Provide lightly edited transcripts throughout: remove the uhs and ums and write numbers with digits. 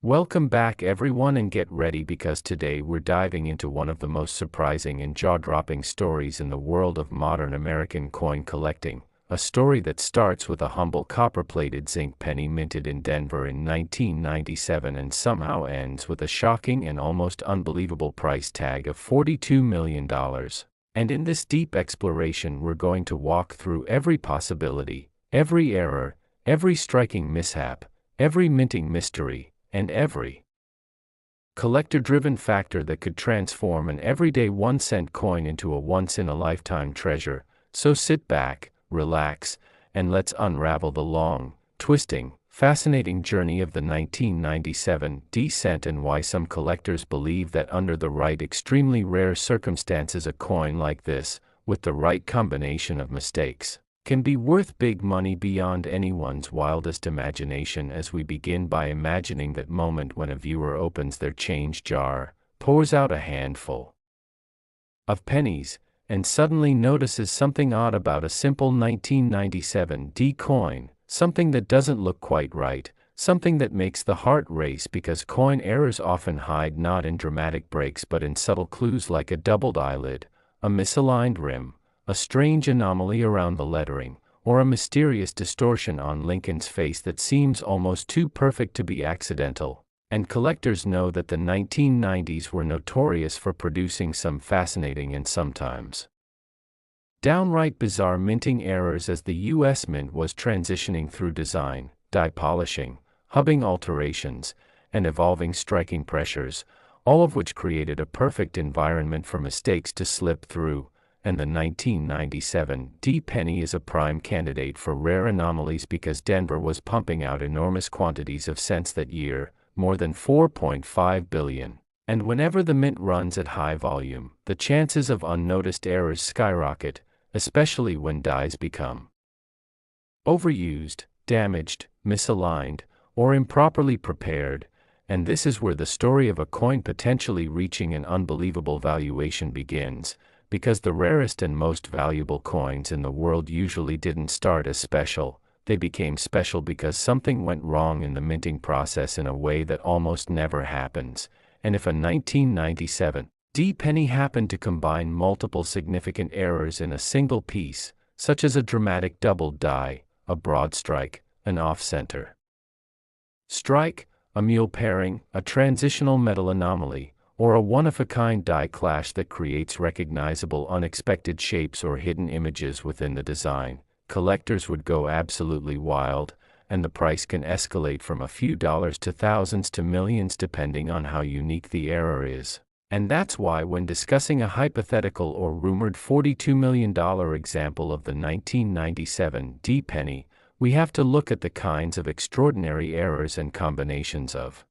Welcome back everyone, and get ready because today we're diving into one of the most surprising and jaw-dropping stories in the world of modern American coin collecting, a story that starts with a humble copper-plated zinc penny minted in Denver in 1997 and somehow ends with a shocking and almost unbelievable price tag of $42 million. And in this deep exploration we're going to walk through every possibility, every error, every striking mishap, every minting mystery, and every collector-driven factor that could transform an everyday 1-cent coin into a once-in-a-lifetime treasure. So sit back, relax, and let's unravel the long, twisting, fascinating journey of the 1997 cent and why some collectors believe that under the right extremely rare circumstances a coin like this, with the right combination of mistakes, can be worth big money beyond anyone's wildest imagination. As we begin by imagining that moment when a viewer opens their change jar, pours out a handful of pennies, and suddenly notices something odd about a simple 1997 coin, something that doesn't look quite right, something that makes the heart race, because coin errors often hide not in dramatic breaks but in subtle clues like a doubled eyelid, a misaligned rim, a strange anomaly around the lettering, or a mysterious distortion on Lincoln's face that seems almost too perfect to be accidental. And collectors know that the 1990s were notorious for producing some fascinating and sometimes downright bizarre minting errors as the U.S. Mint was transitioning through design, die polishing, hubbing alterations, and evolving striking pressures, all of which created a perfect environment for mistakes to slip through. And the 1997 penny is a prime candidate for rare anomalies because Denver was pumping out enormous quantities of cents that year, more than 4.5 billion. And whenever the mint runs at high volume, the chances of unnoticed errors skyrocket, especially when dies become overused, damaged, misaligned, or improperly prepared. And this is where the story of a coin potentially reaching an unbelievable valuation begins, because the rarest and most valuable coins in the world usually didn't start as special. They became special because something went wrong in the minting process in a way that almost never happens. And if a 1997 penny happened to combine multiple significant errors in a single piece, such as a dramatic double die, a broad strike, an off-center strike, a mule pairing, a transitional metal anomaly, or a one-of-a-kind die clash that creates recognizable unexpected shapes or hidden images within the design, collectors would go absolutely wild, and the price can escalate from a few dollars to thousands to millions depending on how unique the error is. And that's why when discussing a hypothetical or rumored $42 million example of the 1997 penny, we have to look at the kinds of extraordinary errors and combinations of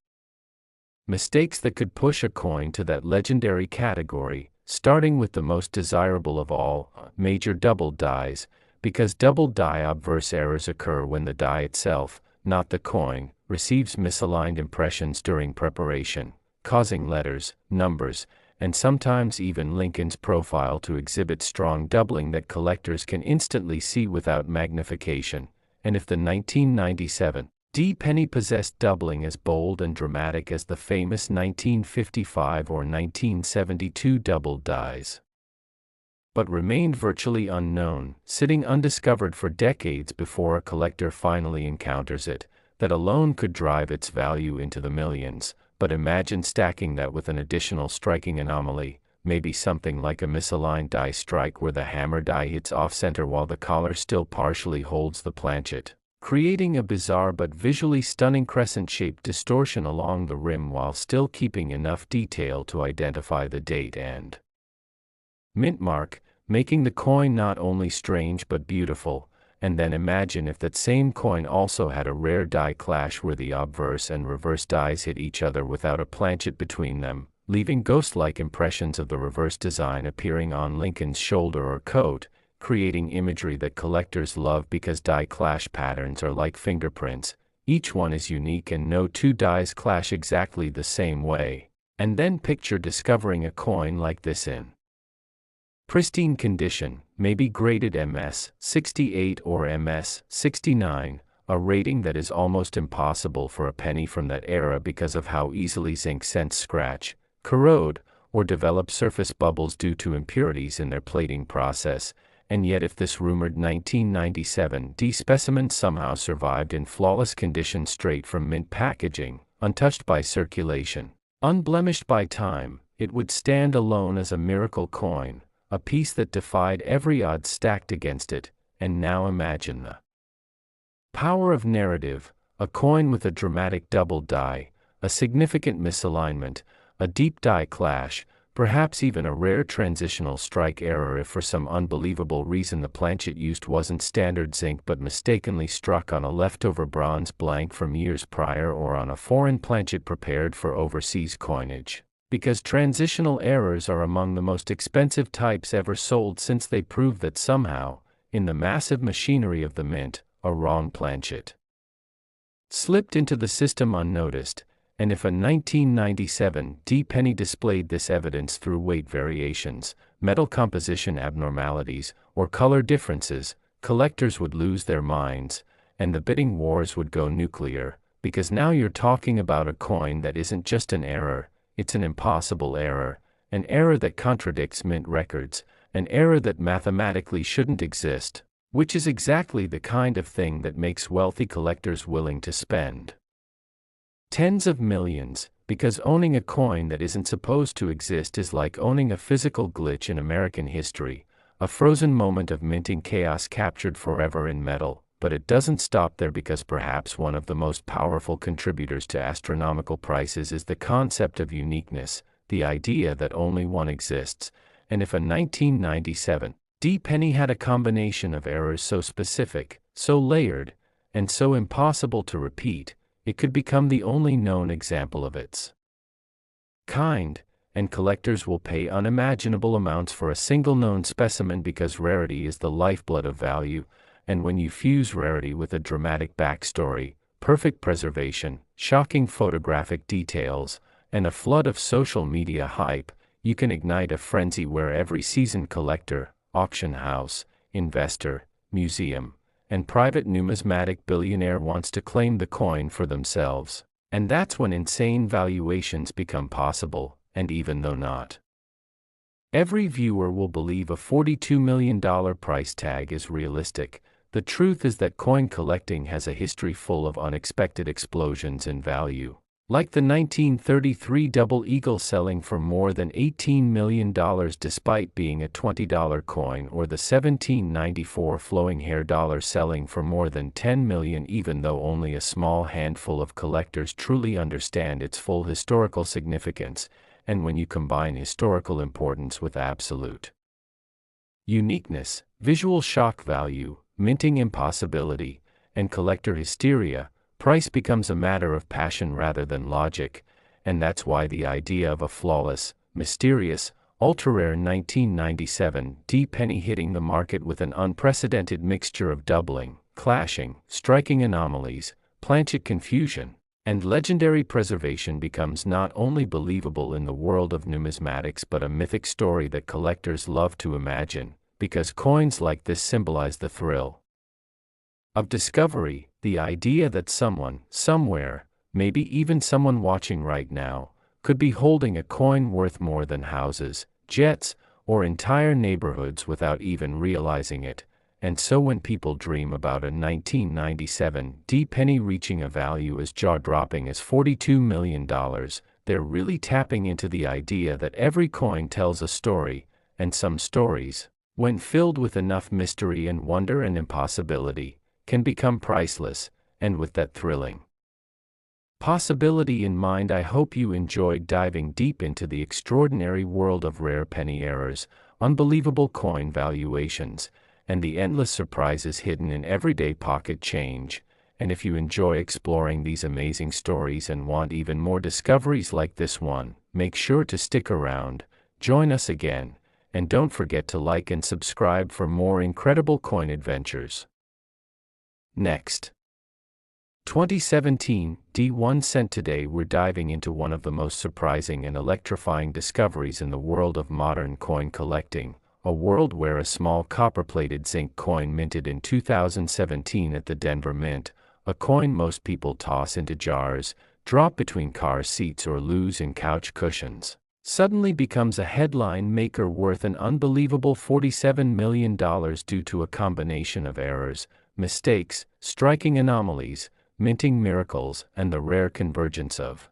mistakes that could push a coin to that legendary category, starting with the most desirable of all, major double dies, because double die obverse errors occur when the die itself, not the coin, receives misaligned impressions during preparation, causing letters, numbers, and sometimes even Lincoln's profile to exhibit strong doubling that collectors can instantly see without magnification. And if the 1997 penny possessed doubling as bold and dramatic as the famous 1955 or 1972 double dies, but remained virtually unknown, sitting undiscovered for decades before a collector finally encounters it, that alone could drive its value into the millions. But imagine stacking that with an additional striking anomaly, maybe something like a misaligned die strike where the hammer die hits off-center while the collar still partially holds the planchet, creating a bizarre but visually stunning crescent-shaped distortion along the rim while still keeping enough detail to identify the date and mint mark, making the coin not only strange but beautiful. And then imagine if that same coin also had a rare die clash where the obverse and reverse dies hit each other without a planchet between them, leaving ghost-like impressions of the reverse design appearing on Lincoln's shoulder or coat, creating imagery that collectors love because die clash patterns are like fingerprints. Each one is unique and no two dies clash exactly the same way. And then picture discovering a coin like this in pristine condition, maybe graded MS 68 or MS 69, a rating that is almost impossible for a penny from that era because of how easily zinc cents scratch, corrode, or develop surface bubbles due to impurities in their plating process. And yet if this rumored 1997 D specimen somehow survived in flawless condition straight from mint packaging, untouched by circulation, unblemished by time, it would stand alone as a miracle coin, a piece that defied every odds stacked against it. And now imagine the power of narrative: a coin with a dramatic double die, a significant misalignment, a deep die clash, perhaps even a rare transitional strike error if for some unbelievable reason the planchet used wasn't standard zinc but mistakenly struck on a leftover bronze blank from years prior or on a foreign planchet prepared for overseas coinage. Because transitional errors are among the most expensive types ever sold, since they prove that somehow, in the massive machinery of the mint, a wrong planchet slipped into the system unnoticed. And if a 1997 D penny displayed this evidence through weight variations, metal composition abnormalities, or color differences, collectors would lose their minds, and the bidding wars would go nuclear, because now you're talking about a coin that isn't just an error, it's an impossible error, an error that contradicts mint records, an error that mathematically shouldn't exist, which is exactly the kind of thing that makes wealthy collectors willing to spend tens of millions, because owning a coin that isn't supposed to exist is like owning a physical glitch in American history, a frozen moment of minting chaos captured forever in metal. But it doesn't stop there, because perhaps one of the most powerful contributors to astronomical prices is the concept of uniqueness, the idea that only one exists. And if a 1997 D penny had a combination of errors so specific, so layered, and so impossible to repeat, it could become the only known example of its kind, and collectors will pay unimaginable amounts for a single known specimen because rarity is the lifeblood of value. And when you fuse rarity with a dramatic backstory, perfect preservation, shocking photographic details, and a flood of social media hype, you can ignite a frenzy where every seasoned collector, auction house, investor, museum, and private numismatic billionaire wants to claim the coin for themselves. And that's when insane valuations become possible. And even though not every viewer will believe a $42 million price tag is realistic, the truth is that coin collecting has a history full of unexpected explosions in value. Like the 1933 Double Eagle selling for more than $18 million despite being a $20 coin, or the 1794 flowing hair dollar selling for more than $10 million even though only a small handful of collectors truly understand its full historical significance. And when you combine historical importance with absolute uniqueness, visual shock value, minting impossibility, and collector hysteria, price becomes a matter of passion rather than logic. And that's why the idea of a flawless, mysterious, ultra-rare 1997 D penny hitting the market with an unprecedented mixture of doubling, clashing, striking anomalies, planchet confusion, and legendary preservation becomes not only believable in the world of numismatics but a mythic story that collectors love to imagine, because coins like this symbolize the thrill of discovery, the idea that someone, somewhere, maybe even someone watching right now, could be holding a coin worth more than houses, jets, or entire neighborhoods without even realizing it. And so when people dream about a 1997 D penny reaching a value as jaw-dropping as $42 million, they're really tapping into the idea that every coin tells a story, and some stories, when filled with enough mystery and wonder and impossibility, can become priceless. And with that thrilling possibility in mind, I hope you enjoyed diving deep into the extraordinary world of rare penny errors, unbelievable coin valuations, and the endless surprises hidden in everyday pocket change. And if you enjoy exploring these amazing stories and want even more discoveries like this one, make sure to stick around, join us again, and don't forget to like and subscribe for more incredible coin adventures. Next, 2017 D1 cent. Today we're diving into one of the most surprising and electrifying discoveries in the world of modern coin collecting, a world where a small copper-plated zinc coin minted in 2017 at the Denver Mint, a coin most people toss into jars, drop between car seats or lose in couch cushions, suddenly becomes a headline maker worth an unbelievable $47 million due to a combination of errors, mistakes, striking anomalies, minting miracles, and the rare convergence of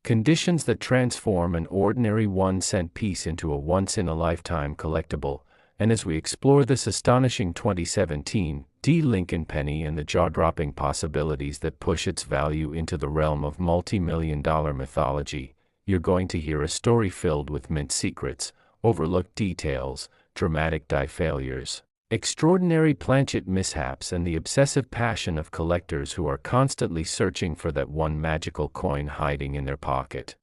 conditions that transform an ordinary 1-cent piece into a once-in-a-lifetime collectible. And as we explore this astonishing 2017 Lincoln penny and the jaw-dropping possibilities that push its value into the realm of multi-million-dollar mythology, you're going to hear a story filled with mint secrets, overlooked details, dramatic die failures, extraordinary planchet mishaps, and the obsessive passion of collectors who are constantly searching for that one magical coin hiding in their pocket.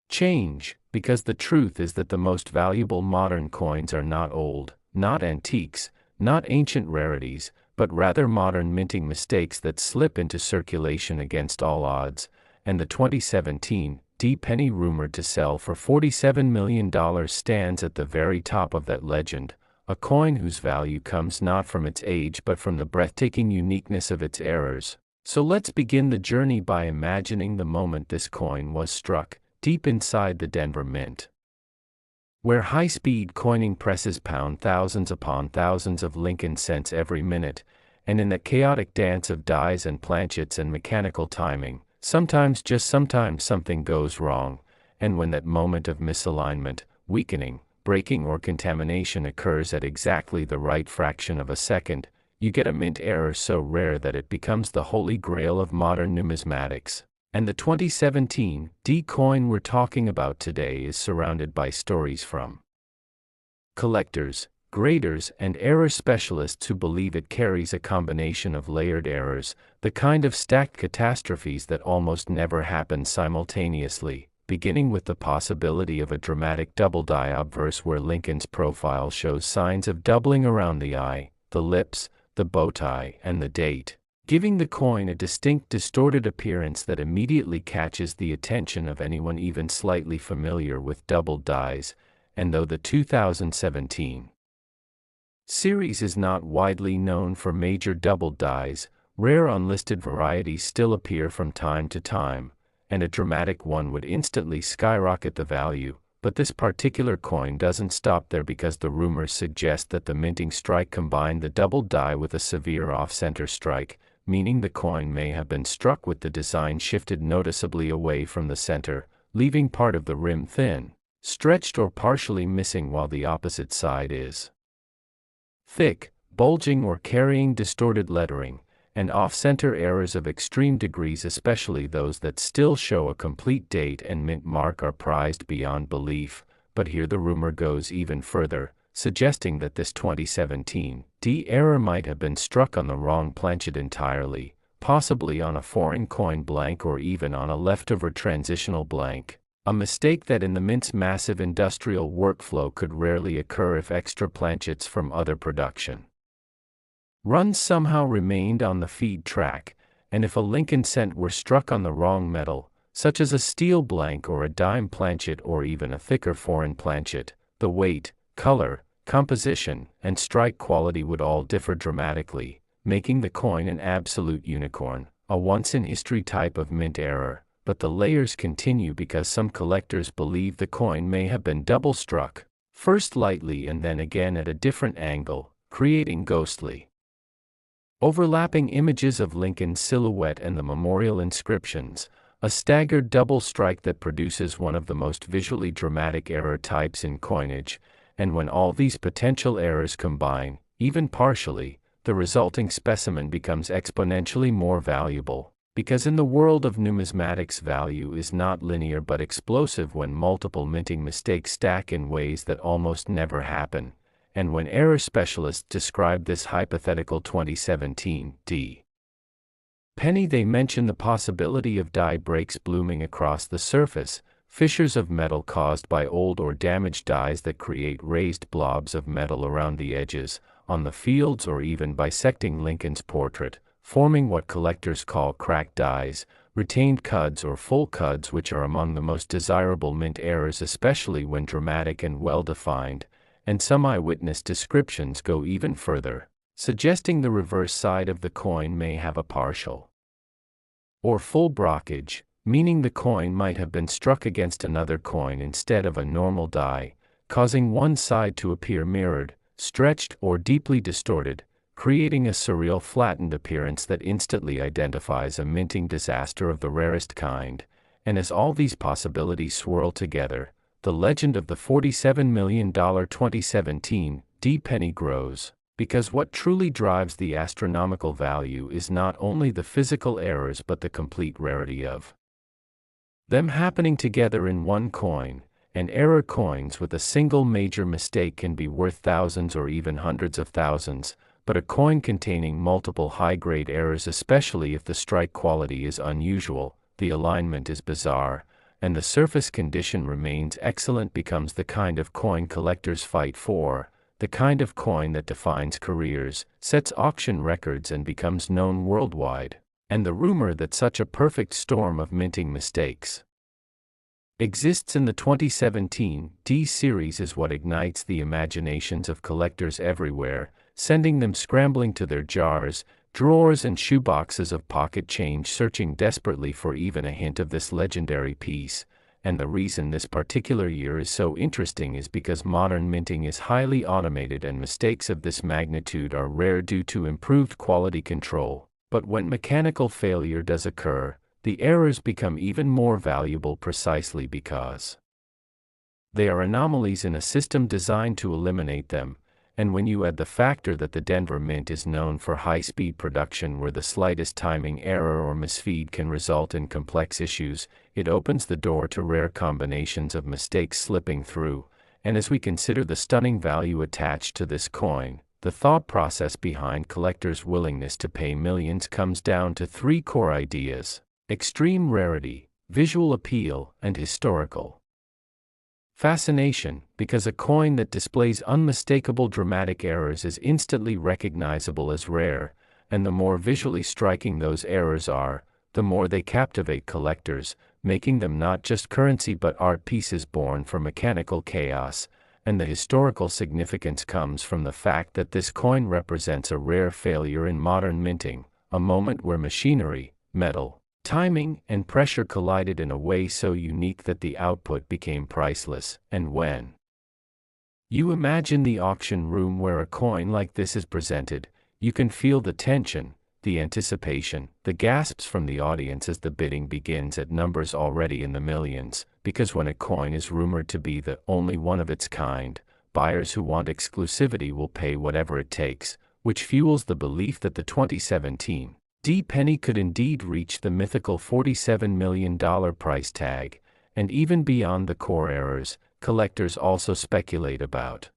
Change, because the truth is that the most valuable modern coins are not old, not antiques, not ancient rarities, but rather modern minting mistakes that slip into circulation against all odds, and the 2017 penny rumored to sell for $47 million stands at the very top of that legend, a coin whose value comes not from its age but from the breathtaking uniqueness of its errors. So let's begin the journey by imagining the moment this coin was struck, deep inside the Denver Mint, where high-speed coining presses pound thousands upon thousands of Lincoln cents every minute, and in that chaotic dance of dies and planchets and mechanical timing, sometimes something goes wrong, and when that moment of misalignment, weakening, breaking or contamination occurs at exactly the right fraction of a second, you get a mint error so rare that it becomes the holy grail of modern numismatics. And the 2017 coin we're talking about today is surrounded by stories from collectors, graders, and error specialists who believe it carries a combination of layered errors, the kind of stacked catastrophes that almost never happen simultaneously, beginning with the possibility of a dramatic double die obverse where Lincoln's profile shows signs of doubling around the eye, the lips, the bow tie, and the date, giving the coin a distinct distorted appearance that immediately catches the attention of anyone even slightly familiar with double dies. And though the 2017 series is not widely known for major double dies, rare unlisted varieties still appear from time to time, and a dramatic one would instantly skyrocket the value. But this particular coin doesn't stop there, because the rumors suggest that the minting strike combined the double die with a severe off-center strike, meaning the coin may have been struck with the design shifted noticeably away from the center, leaving part of the rim thin, stretched, or partially missing, while the opposite side is thick, bulging, or carrying distorted lettering. And off-center errors of extreme degrees, especially those that still show a complete date and mint mark, are prized beyond belief. But here the rumor goes even further, suggesting that this 2017 error might have been struck on the wrong planchet entirely, possibly on a foreign coin blank or even on a leftover transitional blank, a mistake that in the mint's massive industrial workflow could rarely occur if extra planchets from other production runs somehow remained on the feed track, and if a Lincoln cent were struck on the wrong metal, such as a steel blank or a dime planchet or even a thicker foreign planchet, the weight, color, composition, and strike quality would all differ dramatically, making the coin an absolute unicorn, a once-in-history type of mint error. But the layers continue, because some collectors believe the coin may have been double struck, first lightly and then again at a different angle, creating ghostly overlapping images of Lincoln's silhouette and the memorial inscriptions, a staggered double strike that produces one of the most visually dramatic error types in coinage. And when all these potential errors combine, even partially, the resulting specimen becomes exponentially more valuable, because in the world of numismatics, value is not linear but explosive when multiple minting mistakes stack in ways that almost never happen. And when error specialists describe this hypothetical 2017 penny, they mention the possibility of die breaks blooming across the surface, fissures of metal caused by old or damaged dies that create raised blobs of metal around the edges, on the fields, or even bisecting Lincoln's portrait, forming what collectors call cracked dies, retained cuds or full cuds, which are among the most desirable mint errors, especially when dramatic and well-defined. And some eyewitness descriptions go even further, suggesting the reverse side of the coin may have a partial or full blockage, meaning the coin might have been struck against another coin instead of a normal die, causing one side to appear mirrored, stretched, or deeply distorted, creating a surreal flattened appearance that instantly identifies a minting disaster of the rarest kind. And as all these possibilities swirl together, the legend of the $47 million 2017 D-penny grows, because what truly drives the astronomical value is not only the physical errors but the complete rarity of them happening together in one coin. And error coins with a single major mistake can be worth thousands or even hundreds of thousands, but a coin containing multiple high-grade errors, especially if the strike quality is unusual, the alignment is bizarre, and the surface condition remains excellent, becomes the kind of coin collectors fight for, the kind of coin that defines careers, sets auction records, and becomes known worldwide. And the rumor that such a perfect storm of minting mistakes exists in the 2017 D series is what ignites the imaginations of collectors everywhere, sending them scrambling to their jars, drawers, and shoeboxes of pocket change, searching desperately for even a hint of this legendary piece. And the reason this particular year is so interesting is because modern minting is highly automated and mistakes of this magnitude are rare due to improved quality control. But when mechanical failure does occur, the errors become even more valuable precisely because they are anomalies in a system designed to eliminate them. And when you add the factor that the Denver Mint is known for high-speed production where the slightest timing error or misfeed can result in complex issues, it opens the door to rare combinations of mistakes slipping through. And as we consider the stunning value attached to this coin, the thought process behind collectors' willingness to pay millions comes down to three core ideas: extreme rarity, visual appeal, and historical fascination, because a coin that displays unmistakable dramatic errors is instantly recognizable as rare, and the more visually striking those errors are, the more they captivate collectors, making them not just currency but art pieces born from mechanical chaos. And the historical significance comes from the fact that this coin represents a rare failure in modern minting, a moment where machinery, metal, timing, and pressure collided in a way so unique that the output became priceless. And when you imagine the auction room where a coin like this is presented, you can feel the tension, the anticipation, the gasps from the audience as the bidding begins at numbers already in the millions, because when a coin is rumored to be the only one of its kind, buyers who want exclusivity will pay whatever it takes, which fuels the belief that the 2017 D-penny could indeed reach the mythical $47 million price tag. And even beyond the core errors, collectors also speculate about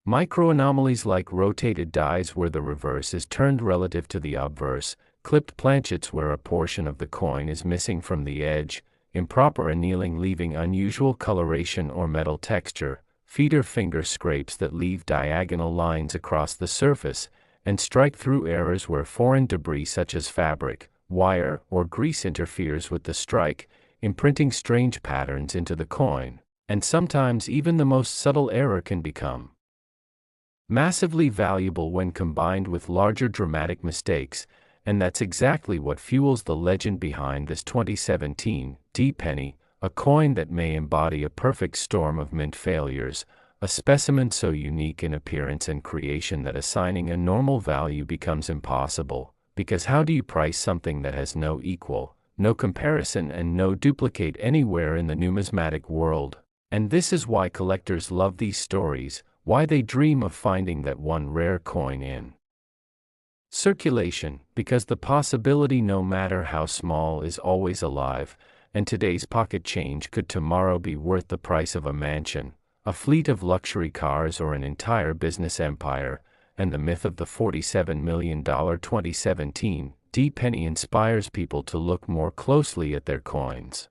microanomalies like rotated dies where the reverse is turned relative to the obverse, clipped planchets where a portion of the coin is missing from the edge, improper annealing leaving unusual coloration or metal texture, feeder finger scrapes that leave diagonal lines across the surface, and strike-through errors where foreign debris such as fabric, wire, or grease interferes with the strike, imprinting strange patterns into the coin. And sometimes even the most subtle error can become massively valuable when combined with larger dramatic mistakes, and that's exactly what fuels the legend behind this 2017 D-penny, a coin that may embody a perfect storm of mint failures, a specimen so unique in appearance and creation that assigning a normal value becomes impossible, because how do you price something that has no equal, no comparison, and no duplicate anywhere in the numismatic world? And this is why collectors love these stories, why they dream of finding that one rare coin in circulation, because the possibility, no matter how small, is always alive, and today's pocket change could tomorrow be worth the price of a mansion, a fleet of luxury cars, or an entire business empire. And the myth of the $47 million 2017 D-penny inspires people to look more closely at their coins.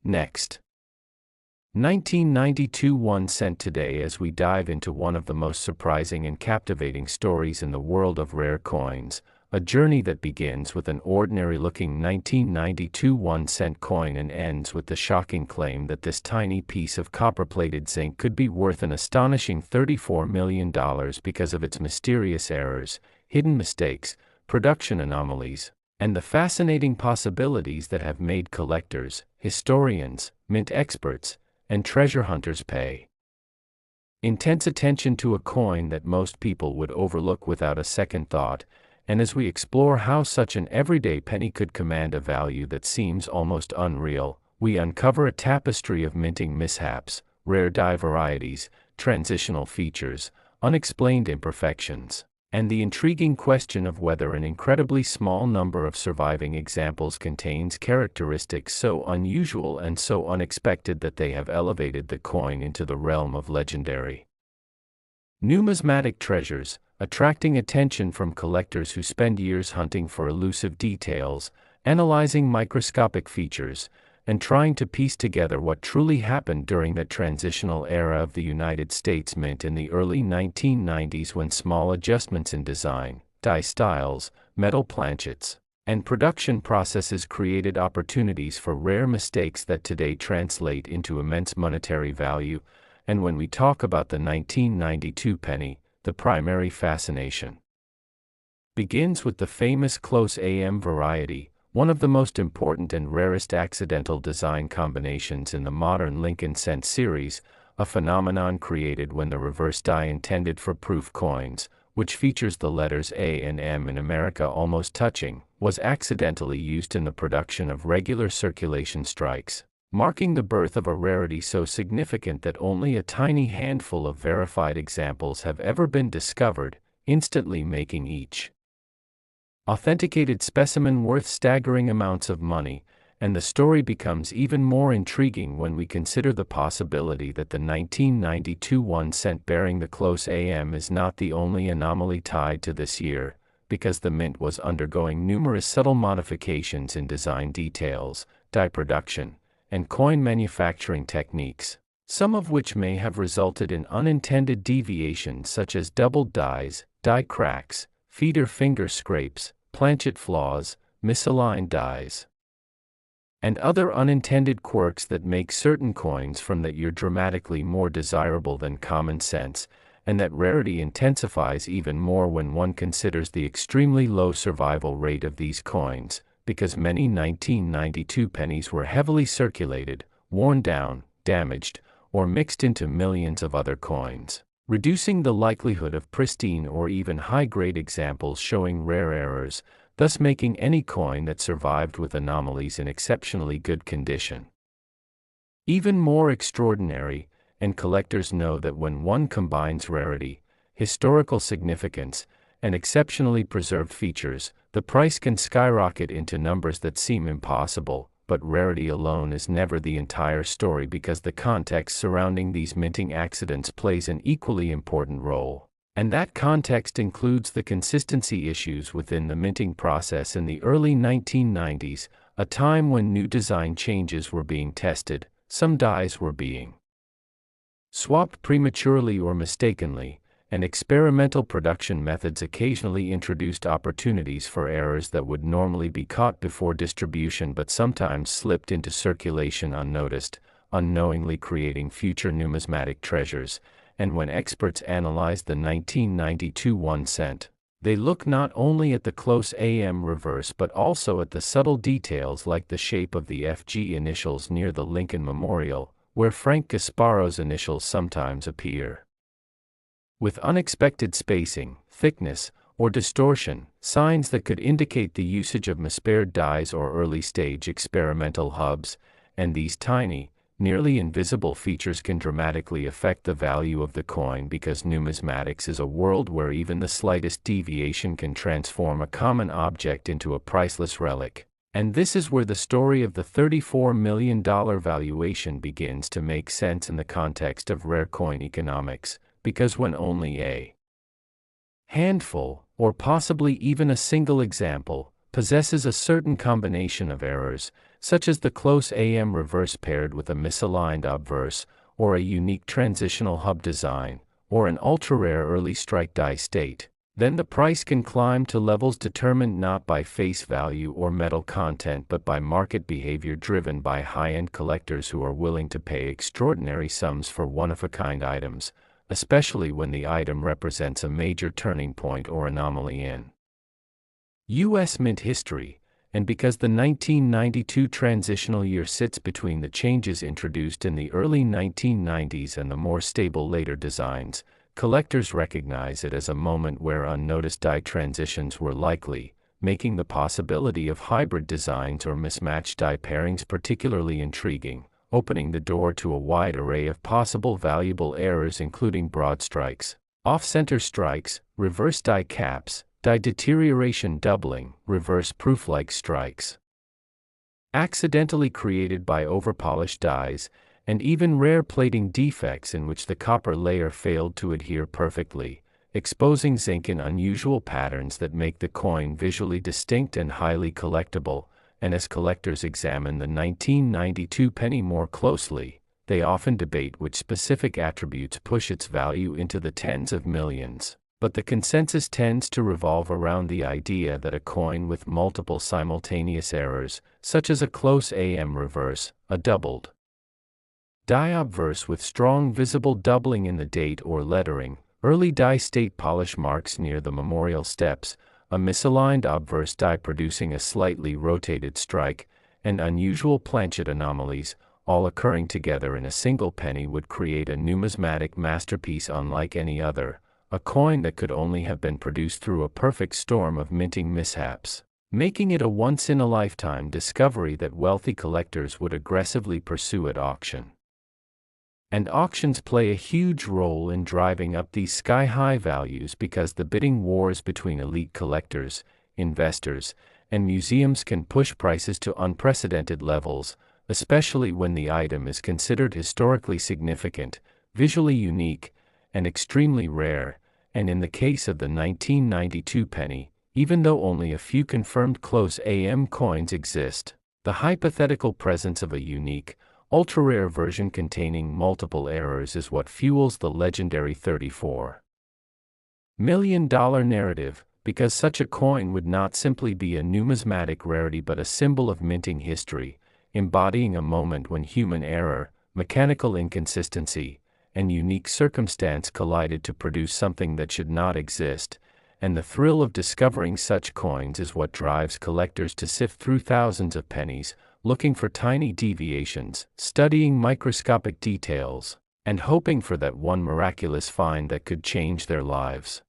Next. 1992 1 cent today, as we dive into one of the most surprising and captivating stories in the world of rare coins, a journey that begins with an ordinary-looking 1992 1-cent coin and ends with the shocking claim that this tiny piece of copper-plated zinc could be worth an astonishing $34 million because of its mysterious errors, hidden mistakes, production anomalies, and the fascinating possibilities that have made collectors, historians, mint experts, and treasure hunters pay intense attention to a coin that most people would overlook without a second thought. And as we explore how such an everyday penny could command a value that seems almost unreal, we uncover a tapestry of minting mishaps, rare die varieties, transitional features, unexplained imperfections, and the intriguing question of whether an incredibly small number of surviving examples contains characteristics so unusual and so unexpected that they have elevated the coin into the realm of legendary. Numismatic treasures, attracting attention from collectors who spend years hunting for elusive details, analyzing microscopic features, and trying to piece together what truly happened during that transitional era of the United States Mint in the early 1990s, when small adjustments in design, die styles, metal planchets, and production processes created opportunities for rare mistakes that today translate into immense monetary value. And when we talk about the 1992 penny, the primary fascination begins with the famous close AM variety, one of the most important and rarest accidental design combinations in the modern Lincoln cent series, a phenomenon created when the reverse die intended for proof coins, which features the letters A and M in America almost touching, was accidentally used in the production of regular circulation strikes, marking the birth of a rarity so significant that only a tiny handful of verified examples have ever been discovered, instantly making each authenticated specimen worth staggering amounts of money. And the story becomes even more intriguing when we consider the possibility that the 1992 1-cent bearing the close AM is not the only anomaly tied to this year, because the mint was undergoing numerous subtle modifications in design details, die production, and coin manufacturing techniques, some of which may have resulted in unintended deviations such as doubled dies, die cracks, feeder finger scrapes, planchet flaws, misaligned dies, and other unintended quirks that make certain coins from that year dramatically more desirable than common sense, and that rarity intensifies even more when one considers the extremely low survival rate of these coins, because many 1992 pennies were heavily circulated, worn down, damaged, or mixed into millions of other coins, reducing the likelihood of pristine or even high-grade examples showing rare errors, thus making any coin that survived with anomalies in exceptionally good condition even more extraordinary. And collectors know that when one combines rarity, historical significance, and exceptionally preserved features, the price can skyrocket into numbers that seem impossible. But rarity alone is never the entire story, because the context surrounding these minting accidents plays an equally important role. And that context includes the consistency issues within the minting process in the early 1990s, a time when new design changes were being tested, some dies were being swapped prematurely or mistakenly, and experimental production methods occasionally introduced opportunities for errors that would normally be caught before distribution but sometimes slipped into circulation unnoticed, unknowingly creating future numismatic treasures. And when experts analyze the 1992 1-cent, they look not only at the close AM reverse but also at the subtle details like the shape of the FG initials near the Lincoln Memorial, where Frank Gasparo's initials sometimes appear with unexpected spacing, thickness, or distortion, signs that could indicate the usage of mispaired dies or early-stage experimental hubs. And these tiny, nearly invisible features can dramatically affect the value of the coin, because numismatics is a world where even the slightest deviation can transform a common object into a priceless relic. And this is where the story of the $34 million valuation begins to make sense in the context of rare coin economics, because when only a handful, or possibly even a single example, possesses a certain combination of errors, such as the close AM reverse paired with a misaligned obverse, or a unique transitional hub design, or an ultra-rare early strike die state, Then the price can climb to levels determined not by face value or metal content but by market behavior driven by high-end collectors who are willing to pay extraordinary sums for one-of-a-kind items, especially when the item represents a major turning point or anomaly in U.S. mint history, and because the 1992 transitional year sits between the changes introduced in the early 1990s and the more stable later designs, collectors recognize it as a moment where unnoticed die transitions were likely, making the possibility of hybrid designs or mismatched die pairings particularly intriguing, opening the door to a wide array of possible valuable errors including broad strikes, off-center strikes, reverse die caps, die deterioration doubling, reverse proof-like strikes, accidentally created by overpolished dies, and even rare plating defects in which the copper layer failed to adhere perfectly, exposing zinc in unusual patterns that make the coin visually distinct and highly collectible. And as collectors examine the 1992 penny more closely, they often debate which specific attributes push its value into the tens of millions. But the consensus tends to revolve around the idea that a coin with multiple simultaneous errors, such as a close AM reverse, a doubled die obverse with strong visible doubling in the date or lettering, early die state polish marks near the memorial steps, a misaligned obverse die producing a slightly rotated strike, and unusual planchet anomalies, all occurring together in a single penny would create a numismatic masterpiece unlike any other, a coin that could only have been produced through a perfect storm of minting mishaps, making it a once-in-a-lifetime discovery that wealthy collectors would aggressively pursue at auction. And auctions play a huge role in driving up these sky-high values because the bidding wars between elite collectors, investors, and museums can push prices to unprecedented levels, especially when the item is considered historically significant, visually unique, and extremely rare, and in the case of the 1992 penny, even though only a few confirmed close AM coins exist, the hypothetical presence of a unique, ultra-rare version containing multiple errors is what fuels the legendary $34 million narrative, because such a coin would not simply be a numismatic rarity but a symbol of minting history, embodying a moment when human error, mechanical inconsistency, and unique circumstance collided to produce something that should not exist, and the thrill of discovering such coins is what drives collectors to sift through thousands of pennies, looking for tiny deviations, studying microscopic details, and hoping for that one miraculous find that could change their lives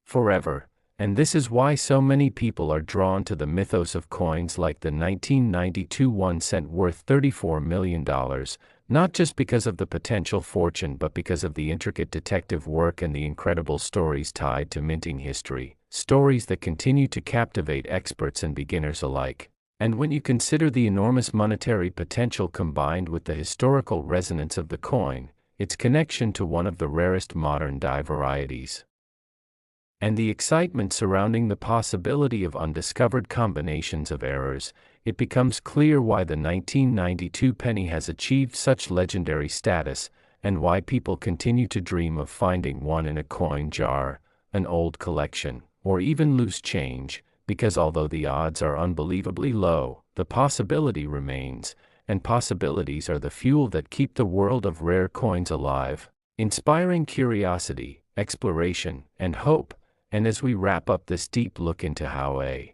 forever. And this is why so many people are drawn to the mythos of coins like the 1992 1 cent worth $34 million, not just because of the potential fortune but because of the intricate detective work and the incredible stories tied to minting history, stories that continue to captivate experts and beginners alike. And when you consider the enormous monetary potential combined with the historical resonance of the coin, its connection to one of the rarest modern die varieties, and the excitement surrounding the possibility of undiscovered combinations of errors, it becomes clear why the 1992 penny has achieved such legendary status, and why people continue to dream of finding one in a coin jar, an old collection, or even loose change, because although the odds are unbelievably low, the possibility remains, and possibilities are the fuel that keep the world of rare coins alive, inspiring curiosity, exploration, and hope. And as we wrap up this deep look into how a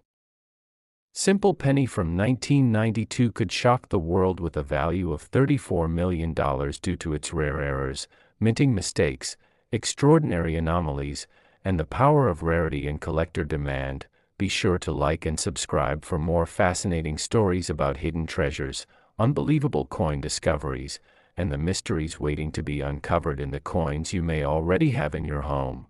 simple penny from 1992 could shock the world with a value of $34 million due to its rare errors, minting mistakes, extraordinary anomalies, and the power of rarity and collector demand, be sure to like and subscribe for more fascinating stories about hidden treasures, unbelievable coin discoveries, and the mysteries waiting to be uncovered in the coins you may already have in your home.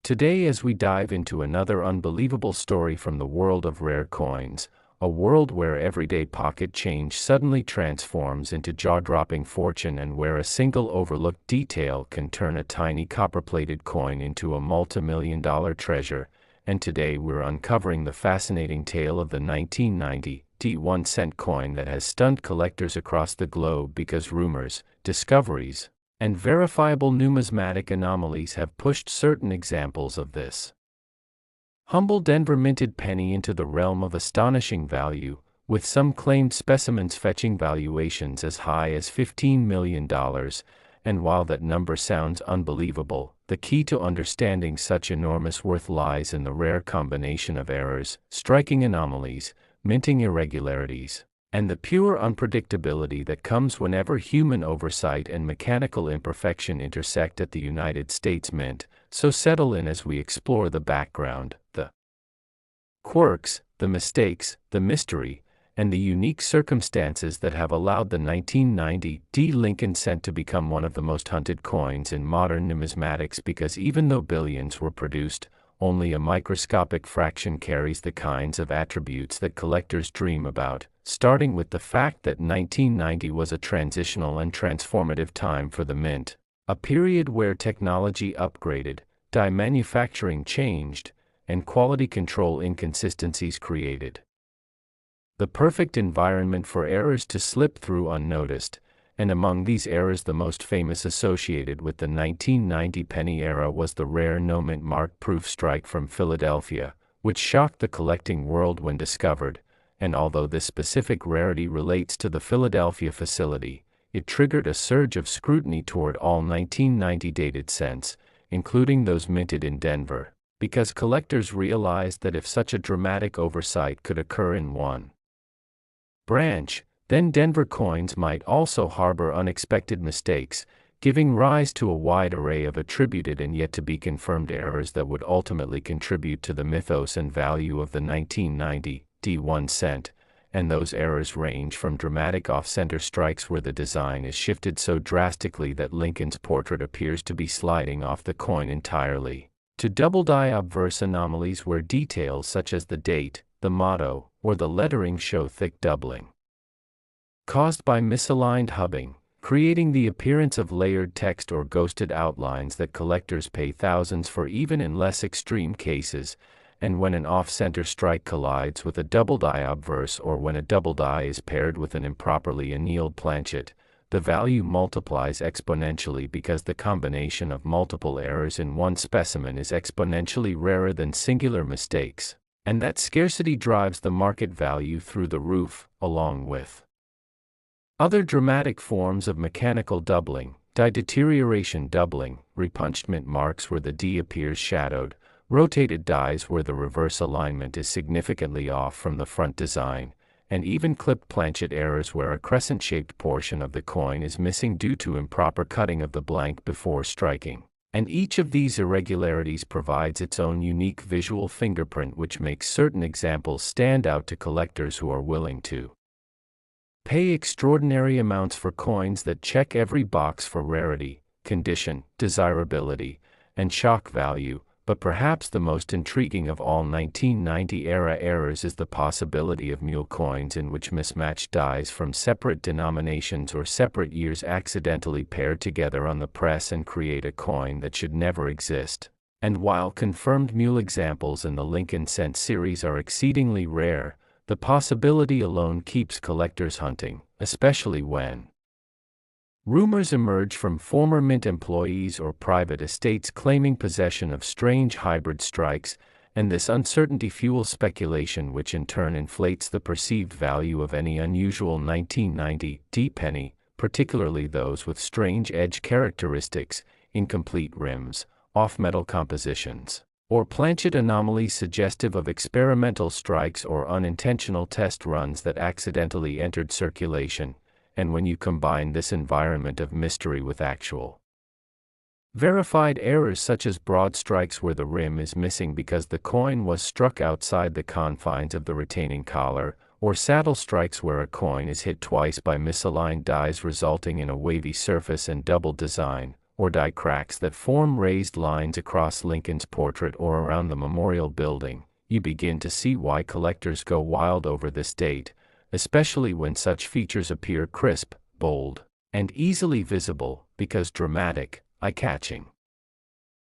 Today, as we dive into another unbelievable story from the world of rare coins, a world where everyday pocket change suddenly transforms into jaw-dropping fortune and where a single overlooked detail can turn a tiny copper-plated coin into a multi-million-dollar treasure, and today we're uncovering the fascinating tale of the 1990 1 cent coin that has stunned collectors across the globe because rumors, discoveries, and verifiable numismatic anomalies have pushed certain examples of this humble Denver minted penny into the realm of astonishing value, with some claimed specimens fetching valuations as high as $15 million, and while that number sounds unbelievable, the key to understanding such enormous worth lies in the rare combination of errors, striking anomalies, minting irregularities, and the pure unpredictability that comes whenever human oversight and mechanical imperfection intersect at the United States Mint. So settle in as we explore the background, the quirks, the mistakes, the mystery, and the unique circumstances that have allowed the 1990 D Lincoln cent to become one of the most hunted coins in modern numismatics, because even though billions were produced, only a microscopic fraction carries the kinds of attributes that collectors dream about, starting with the fact that 1990 was a transitional and transformative time for the mint, a period where technology upgraded, die manufacturing changed, and quality control inconsistencies created the perfect environment for errors to slip through unnoticed, and among these errors the most famous associated with the 1990 penny era was the rare no-mint mark proof strike from Philadelphia, which shocked the collecting world when discovered, and although this specific rarity relates to the Philadelphia facility, it triggered a surge of scrutiny toward all 1990 dated cents, including those minted in Denver, because collectors realized that if such a dramatic oversight could occur in one branch, then Denver coins might also harbor unexpected mistakes, giving rise to a wide array of attributed and yet to be confirmed errors that would ultimately contribute to the mythos and value of the 1990 D1 cent, and those errors range from dramatic off-center strikes where the design is shifted so drastically that Lincoln's portrait appears to be sliding off the coin entirely, to double die obverse anomalies where details such as the date, the motto, or the lettering show thick doubling caused by misaligned hubbing, creating the appearance of layered text or ghosted outlines that collectors pay thousands for even in less extreme cases. And when an off-center strike collides with a double die obverse, or when a double die is paired with an improperly annealed planchet, the value multiplies exponentially because the combination of multiple errors in one specimen is exponentially rarer than singular mistakes, and that scarcity drives the market value through the roof, along with other dramatic forms of mechanical doubling, die deterioration doubling, repunched mint marks where the D appears shadowed, rotated dies where the reverse alignment is significantly off from the front design, and even clipped planchet errors where a crescent-shaped portion of the coin is missing due to improper cutting of the blank before striking. And each of these irregularities provides its own unique visual fingerprint, which makes certain examples stand out to collectors who are willing to pay extraordinary amounts for coins that check every box for rarity, condition, desirability, and shock value. But perhaps the most intriguing of all 1990-era errors is the possibility of mule coins in which mismatched dies from separate denominations or separate years accidentally pair together on the press and create a coin that should never exist. And while confirmed mule examples in the Lincoln cent series are exceedingly rare, the possibility alone keeps collectors hunting, especially when rumors emerge from former mint employees or private estates claiming possession of strange hybrid strikes, and this uncertainty fuels speculation, which in turn inflates the perceived value of any unusual 1990 D penny, particularly those with strange edge characteristics, incomplete rims, off-metal compositions, or planchet anomalies suggestive of experimental strikes or unintentional test runs that accidentally entered circulation. And when you combine this environment of mystery with actual verified errors such as broad strikes where the rim is missing because the coin was struck outside the confines of the retaining collar, or saddle strikes where a coin is hit twice by misaligned dies resulting in a wavy surface and double design, or die cracks that form raised lines across Lincoln's portrait or around the memorial building, you begin to see why collectors go wild over this date, especially when such features appear crisp, bold, and easily visible, because dramatic, eye-catching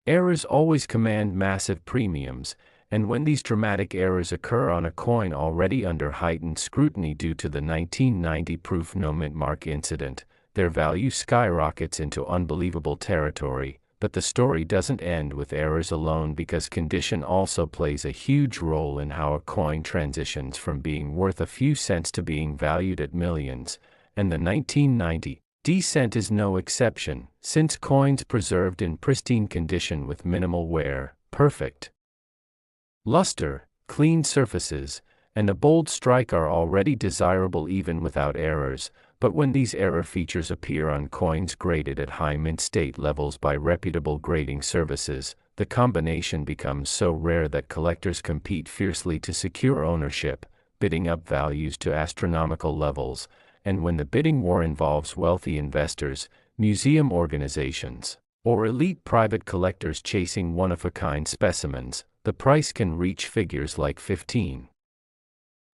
errors always command massive premiums, and when these dramatic errors occur on a coin already under heightened scrutiny due to the 1990 proof no mint mark incident, their value skyrockets into unbelievable territory. But the story doesn't end with errors alone, because condition also plays a huge role in how a coin transitions from being worth a few cents to being valued at millions, and the 1990 cent is no exception, since coins preserved in pristine condition with minimal wear, perfect luster, clean surfaces, and a bold strike are already desirable even without errors. But when these error features appear on coins graded at high mint state levels by reputable grading services, the combination becomes so rare that collectors compete fiercely to secure ownership, bidding up values to astronomical levels. And when the bidding war involves wealthy investors, museum organizations, or elite private collectors chasing one-of-a-kind specimens, the price can reach figures like 15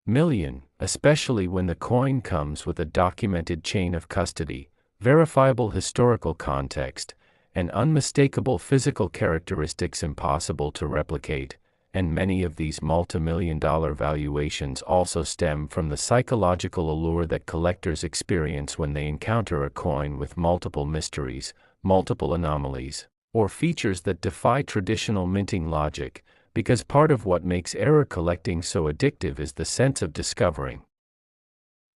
million, especially when the coin comes with a documented chain of custody, verifiable historical context, and unmistakable physical characteristics impossible to replicate. And many of these multi-million-dollar valuations also stem from the psychological allure that collectors experience when they encounter a coin with multiple mysteries, multiple anomalies, or features that defy traditional minting logic, because part of what makes error collecting so addictive is the sense of discovering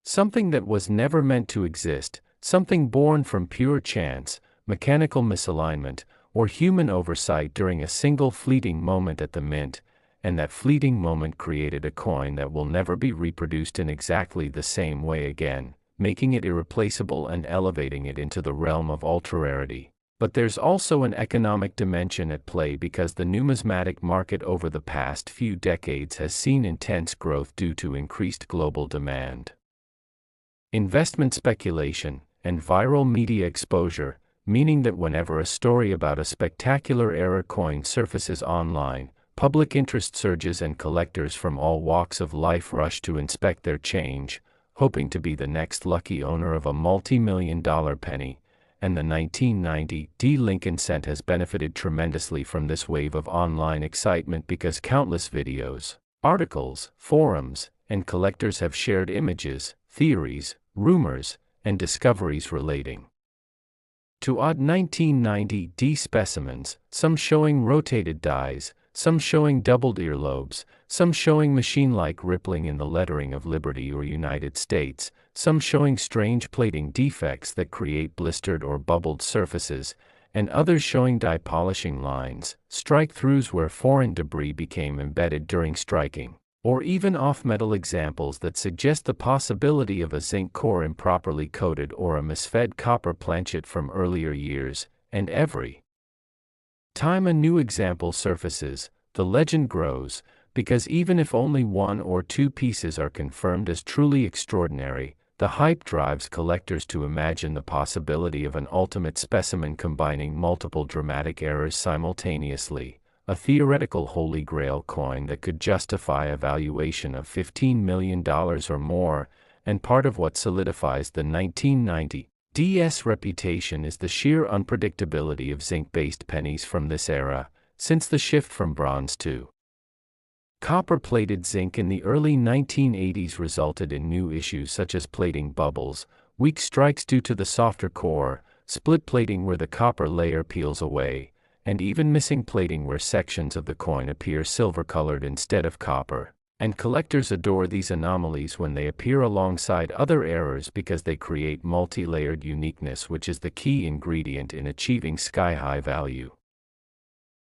something that was never meant to exist, something born from pure chance, mechanical misalignment, or human oversight during a single fleeting moment at the mint. And that fleeting moment created a coin that will never be reproduced in exactly the same way again, making it irreplaceable and elevating it into the realm of ultra-rarity. But there's also an economic dimension at play, because the numismatic market over the past few decades has seen intense growth due to increased global demand, investment speculation, and viral media exposure, meaning that whenever a story about a spectacular error coin surfaces online, public interest surges and collectors from all walks of life rush to inspect their change, hoping to be the next lucky owner of a multi-million-dollar penny. And the 1990 Lincoln cent has benefited tremendously from this wave of online excitement, because countless videos, articles, forums, and collectors have shared images, theories, rumors, and discoveries relating to odd 1990 specimens, some showing rotated dies, some showing doubled earlobes, some showing machine-like rippling in the lettering of Liberty or United States, some showing strange plating defects that create blistered or bubbled surfaces, and others showing die polishing lines, strike-throughs where foreign debris became embedded during striking, or even off-metal examples that suggest the possibility of a zinc core improperly coated or a misfed copper planchet from earlier years. And every time a new example surfaces, the legend grows, because even if only one or two pieces are confirmed as truly extraordinary, the hype drives collectors to imagine the possibility of an ultimate specimen combining multiple dramatic errors simultaneously, a theoretical holy grail coin that could justify a valuation of $15 million or more. And part of what solidifies the 1990 DS reputation is the sheer unpredictability of zinc-based pennies from this era, since the shift from bronze to copper-plated zinc in the early 1980s resulted in new issues such as plating bubbles, weak strikes due to the softer core, split plating where the copper layer peels away, and even missing plating where sections of the coin appear silver-colored instead of copper. And collectors adore these anomalies when they appear alongside other errors, because they create multi-layered uniqueness, which is the key ingredient in achieving sky-high value.